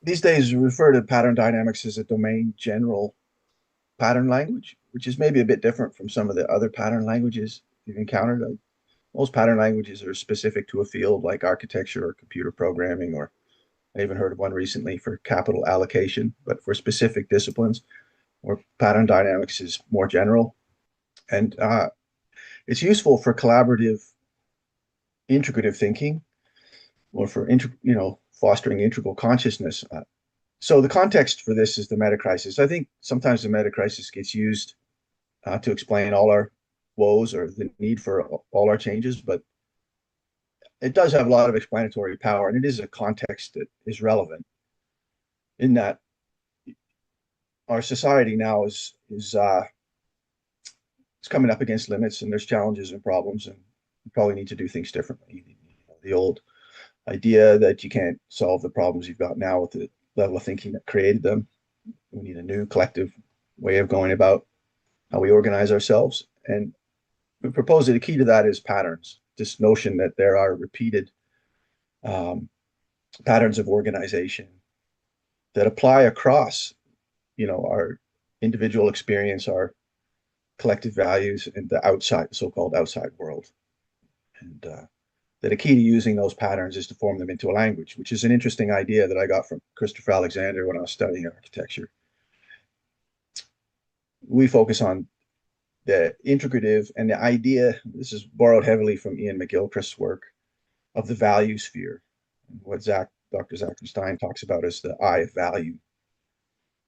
These days, we refer to pattern dynamics as a domain general pattern language, which is maybe a bit different from some of the other pattern languages you've encountered. Most pattern languages are specific to a field like architecture or computer programming, or I even heard of one recently for capital allocation, but for specific disciplines, or pattern dynamics is more general. And it's useful for collaborative, integrative thinking, or for fostering integral consciousness. So the context for this is the meta crisis. I think sometimes the meta crisis gets used to explain all our woes or the need for all our changes, but it does have a lot of explanatory power, and it is a context that is relevant in that our society now is coming up against limits, and there's challenges and problems, and we probably need to do things differently. The old idea that you can't solve the problems you've got now with the level of thinking that created them. We need a new collective way of going about how we organize ourselves. And we propose that the key to that is patterns, this notion that there are repeated um, patterns of organization that apply across, our individual experience, our collective values, and the outside, so-called outside world. And that a key to using those patterns is to form them into a language, which is an interesting idea that I got from Christopher Alexander when I was studying architecture. We focus on the integrative and the idea, this is borrowed heavily from Ian McGilchrist's work, of the value sphere. What Dr. Zachary talks about as the I of value.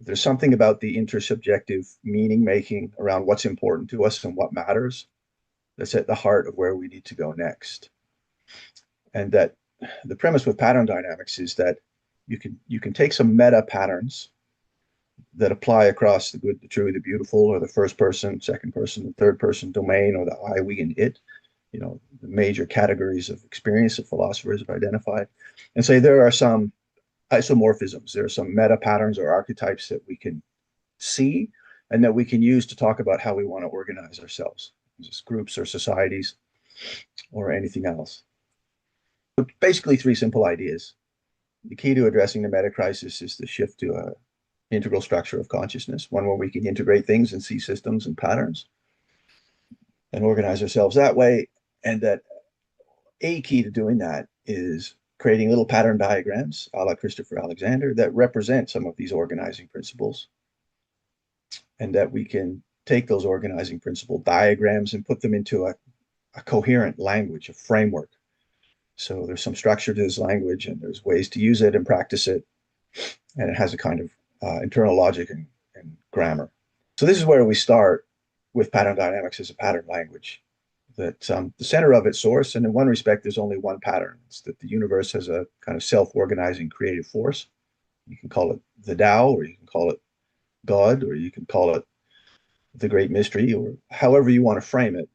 There's something about the intersubjective meaning making around what's important to us and what matters that's at the heart of where we need to go next. And that the premise with pattern dynamics is that you can take some meta patterns that apply across the good, the true, the beautiful, or the first person, second person, the third person domain, or the I, we, and it, the major categories of experience that philosophers have identified, and say there are some isomorphisms, there are some meta patterns or archetypes that we can see and that we can use to talk about how we want to organize ourselves as groups or societies or anything else. But basically, three simple ideas. The key to addressing the meta crisis is the shift to a integral structure of consciousness, one where we can integrate things and see systems and patterns and organize ourselves that way. And that a key to doing that is creating little pattern diagrams, a la Christopher Alexander, that represent some of these organizing principles. And that we can take those organizing principle diagrams and put them into a coherent language, a framework. So there's some structure to this language, and there's ways to use it and practice it. And it has a kind of internal logic and grammar. So this is where we start with pattern dynamics as a pattern language. That the center of its source, and in one respect, there's only one pattern. It's that the universe has a kind of self-organizing creative force. You can call it the Tao, or you can call it God, or you can call it the great mystery, or however you want to frame it.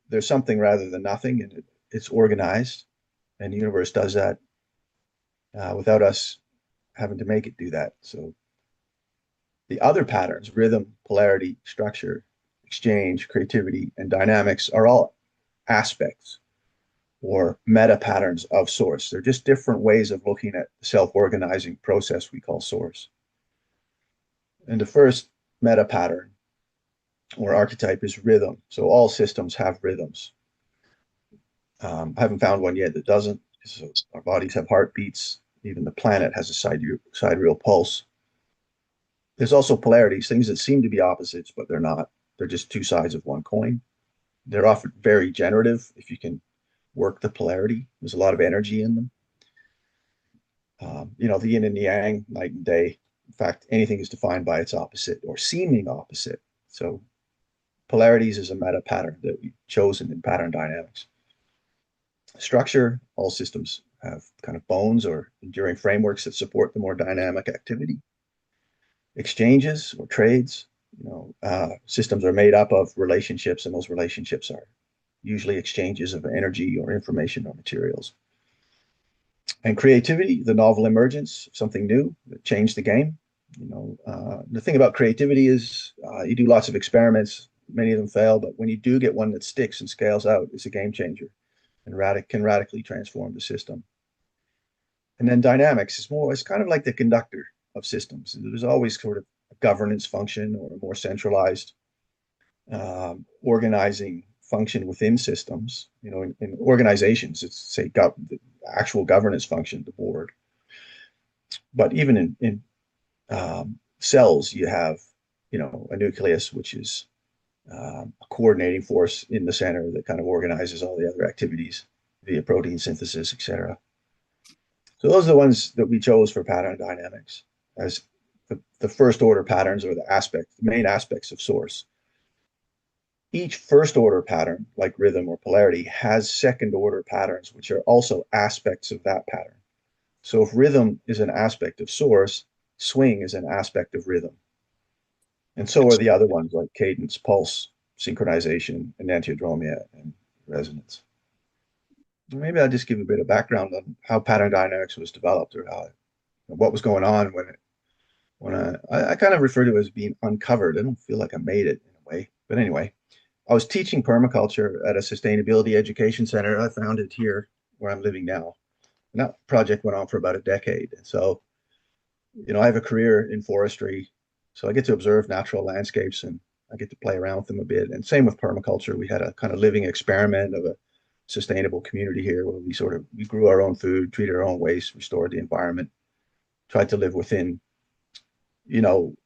There's something rather than nothing, and it's organized, and the universe does that without us having to make it do that. So the other patterns, rhythm, polarity, structure, exchange, creativity, and dynamics, are all aspects or meta patterns of source. They're just different ways of looking at the self-organizing process we call source. And the first meta pattern or archetype is rhythm. So all systems have rhythms. I haven't found one yet that doesn't. So our bodies have heartbeats. Even the planet has a sidereal pulse. There's also polarities, things that seem to be opposites, but they're not. They're just two sides of one coin. They're often very generative if you can work the polarity. There's a lot of energy in them. The yin and the yang, night and day. In fact, anything is defined by its opposite or seeming opposite. So polarities is a meta pattern that we've chosen in pattern dynamics. Structure, all systems have kind of bones or enduring frameworks that support the more dynamic activity. Exchanges or trades, systems are made up of relationships, and those relationships are usually exchanges of energy or information or materials. And creativity, the novel emergence of something new that changed the game. The thing about creativity is you do lots of experiments, many of them fail, but when you do get one that sticks and scales out, it's a game changer and can radically transform the system. And then dynamics is more, it's kind of like the conductor of systems. There's always sort of a governance function or a more centralized organizing function within systems. In organizations, it's say the actual governance function, the board. But even in cells, you have a nucleus, which is a coordinating force in the center that kind of organizes all the other activities via protein synthesis, etc. So those are the ones that we chose for pattern dynamics as the first order patterns, or the main aspects of source. Each first order pattern, like rhythm or polarity, has second order patterns, which are also aspects of that pattern. So if rhythm is an aspect of source, swing is an aspect of rhythm. And so are the other ones like cadence, pulse, synchronization, enantiodromia, and resonance. Maybe I'll just give a bit of background on how pattern dynamics was developed, or what was going on when I kind of refer to it as being uncovered. I don't feel like I made it in a way, but anyway, I was teaching permaculture at a sustainability education center I founded here where I'm living now. And that project went on for about a decade. And so, I have a career in forestry, so I get to observe natural landscapes and I get to play around with them a bit. And same with permaculture. We had a kind of living experiment of a sustainable community here where we grew our own food, treated our own waste, restored the environment, tried to live within,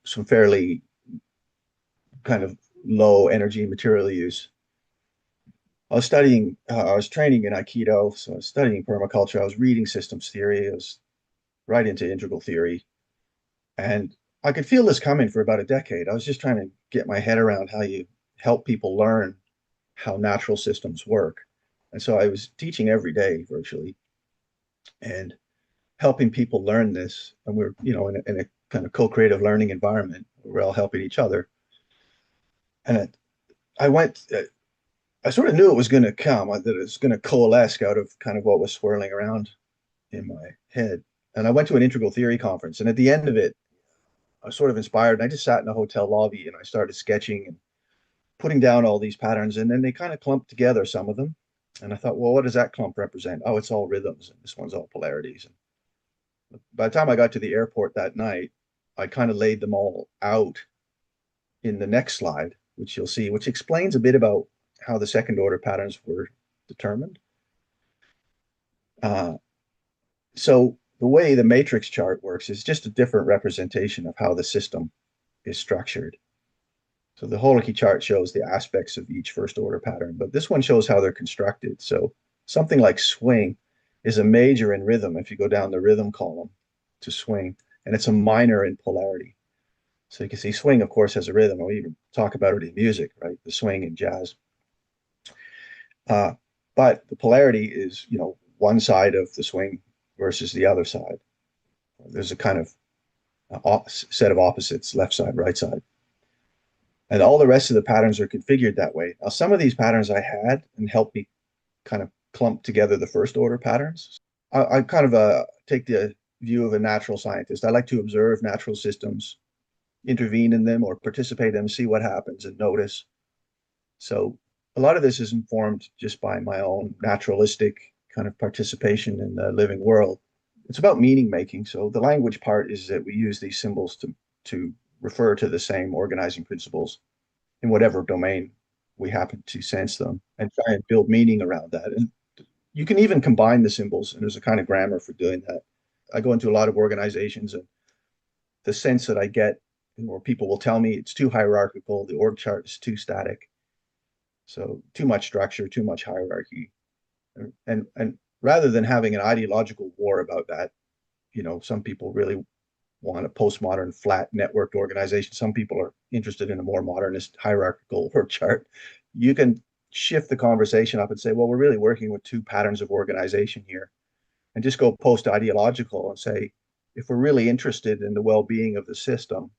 some fairly kind of low energy material use. I was training in Aikido, so I was studying permaculture. I was reading systems theory. I was right into integral theory. And I could feel this coming for about a decade. I was just trying to get my head around how you help people learn how natural systems work. And so I was teaching every day virtually and helping people learn this. And we're, in a kind of co-creative learning environment where we're all helping each other. And I went, I sort of knew it was going to come, that it was going to coalesce out of kind of what was swirling around in my head. And I went to an integral theory conference. And at the end of it, I was sort of inspired. And I just sat in a hotel lobby and I started sketching and putting down all these patterns. And then they kind of clumped together, some of them. And I thought, well, what does that clump represent? Oh, it's all rhythms. And this one's all polarities. And by the time I got to the airport that night, I kind of laid them all out in the next slide, which you'll see, which explains a bit about how the second order patterns were determined. So the way the matrix chart works is just a different representation of how the system is structured. So the Holokey chart shows the aspects of each first order pattern, but this one shows how they're constructed. So something like swing is a major in rhythm if you go down the rhythm column to swing, and it's a minor in polarity. So you can see swing, of course, has a rhythm. We even talk about it in music, right? The swing in jazz. But the polarity is, one side of the swing versus the other side. There's a kind of set of opposites, left side, right side. And all the rest of the patterns are configured that way. Now, some of these patterns I had and helped me kind of clump together the first order patterns. I kind of take the view of a natural scientist. I like to observe natural systems, intervene in them or participate in them, see what happens and notice. So a lot of this is informed just by my own naturalistic kind of participation in the living world. It's about meaning making. So the language part is that we use these symbols to refer to the same organizing principles in whatever domain we happen to sense them, and try and build meaning around that. And you can even combine the symbols, and there's a kind of grammar for doing that. I go into a lot of organizations, and the sense that I get, or people will tell me, it's too hierarchical, the org chart is too static. So too much structure, too much hierarchy. And rather than having an ideological war about that, some people really want a postmodern, flat, networked organization. Some people are interested in a more modernist, hierarchical org chart. You can shift the conversation up and say, well, we're really working with two patterns of organization here, and just go post-ideological and say, if we're really interested in the well-being of the system,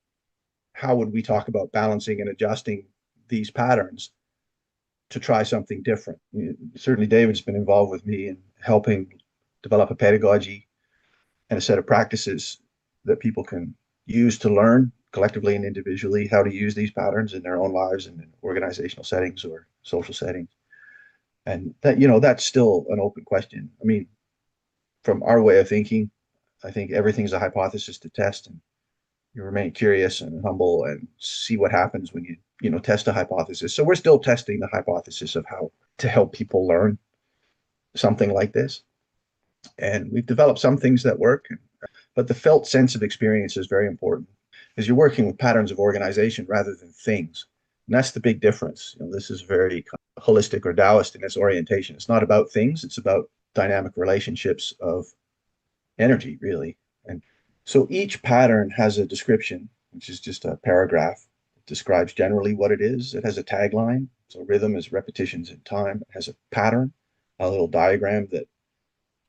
how would we talk about balancing and adjusting these patterns to try something different? Certainly, David's been involved with me in helping develop a pedagogy and a set of practices that people can use to learn collectively and individually how to use these patterns in their own lives and in organizational settings or social settings. And that, that's still an open question. I mean, from our way of thinking, I think everything's a hypothesis to test, and you remain curious and humble and see what happens when you test a hypothesis. So we're still testing the hypothesis of how to help people learn something like this. And we've developed some things that work, but the felt sense of experience is very important because you're working with patterns of organization rather than things. And that's the big difference. This is very holistic or Taoist in its orientation. It's not about things, it's about dynamic relationships of energy, really. And so each pattern has a description, which is just a paragraph. It describes generally what it is. It has a tagline. So rhythm is repetitions in time. It has a pattern, a little diagram that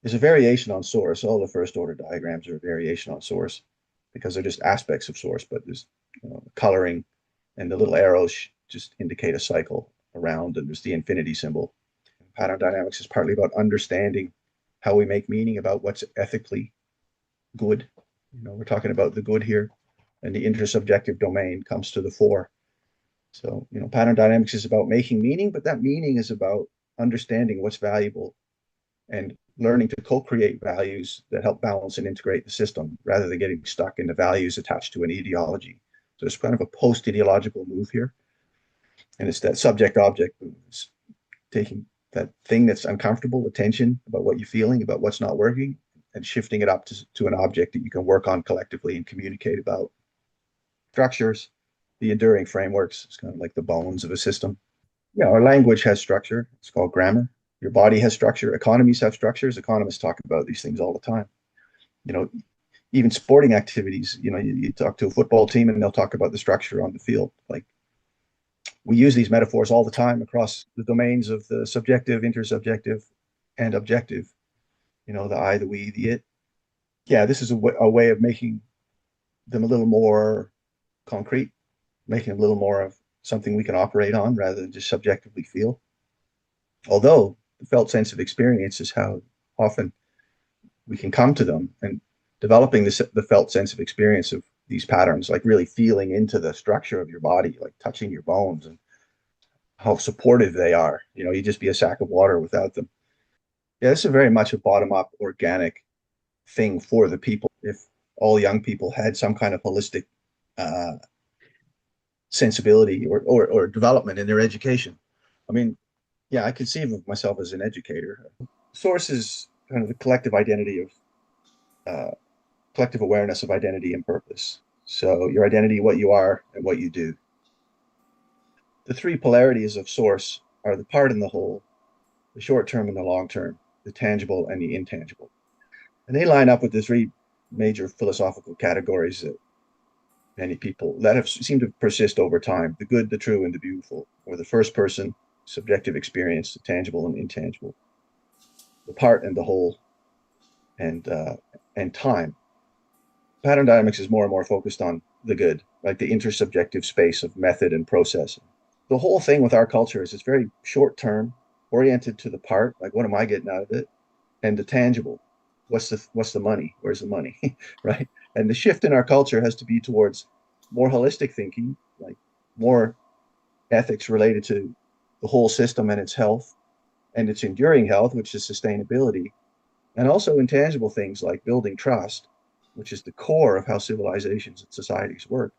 is a variation on source. All the first order diagrams are a variation on source because they're just aspects of source, but there's coloring, and the little arrows just indicate a cycle around, and there's the infinity symbol. Pattern dynamics is partly about understanding how we make meaning about what's ethically good. We're talking about the good here, and the intersubjective domain comes to the fore. So, pattern dynamics is about making meaning, but that meaning is about understanding what's valuable and learning to co-create values that help balance and integrate the system rather than getting stuck in the values attached to an ideology. So it's kind of a post-ideological move here. And it's that subject-object move. It's taking that thing that's uncomfortable, the tension about what you're feeling, about what's not working, and shifting it up to an object that you can work on collectively and communicate about. Structures, the enduring frameworks, it's kind of like the bones of a system. Yeah, our language has structure. It's called grammar. Your body has structure. Economies have structures. Economists talk about these things all the time. Even sporting activities, you talk to a football team and they'll talk about the structure on the field. Like, we use these metaphors all the time across the domains of the subjective, intersubjective, and objective. The I, the we, the it. Yeah, this is a way of making them a little more concrete, making a little more of something we can operate on rather than just subjectively feel. Although the felt sense of experience is how often we can come to them, and developing the felt sense of experience of these patterns, like really feeling into the structure of your body, like touching your bones and how supportive they are. You'd just be a sack of water without them. Yeah, this is very much a bottom-up organic thing for the people. If all young people had some kind of holistic uh, sensibility or development in their education. I mean, yeah, I conceive of myself as an educator. Source is kind of the collective identity of collective awareness of identity and purpose. So your identity, what you are, and what you do. The three polarities of source are the part and the whole, the short term and the long term, the tangible and the intangible. And they line up with the three major philosophical categories that many people that have seemed to persist over time: the good, the true, and the beautiful, or the first person, subjective experience, the tangible and intangible, the part and the whole, and time. Pattern dynamics is more and more focused on the good, like the intersubjective space of method and process. The whole thing with our culture is it's very short term, oriented to the part, like what am I getting out of it, and the tangible. What's the money? Where's the money? Right? And the shift in our culture has to be towards more holistic thinking, like more ethics related to the whole system and its health and its enduring health, which is sustainability, and also intangible things like building trust, which is the core of how civilizations and societies work,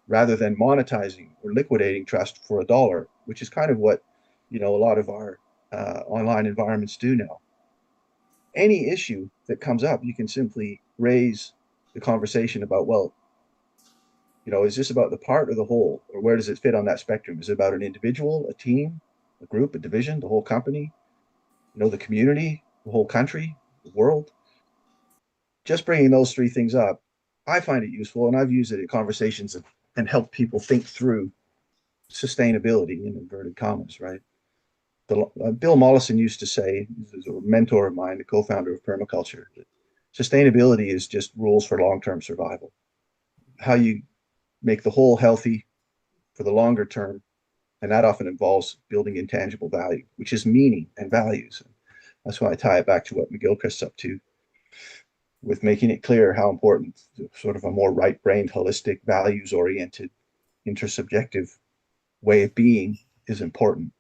rather than monetizing or liquidating trust for a dollar, which is kind of what a lot of our online environments do now. Any issue that comes up, you can simply raise the conversation about, well, is this about the part or the whole, or where does it fit on that spectrum? Is it about an individual, a team, a group, a division, the whole company, the community, the whole country, the world? Just bringing those three things up, I find it useful, and I've used it in conversations and helped people think through sustainability in inverted commas, right? Bill Mollison used to say, he's a mentor of mine, the co-founder of permaculture, that sustainability is just rules for long-term survival. How you make the whole healthy for the longer term, and that often involves building intangible value, which is meaning and values. That's why I tie it back to what McGilchrist's up to, with making it clear how important sort of a more right-brained, holistic, values-oriented, intersubjective way of being is important.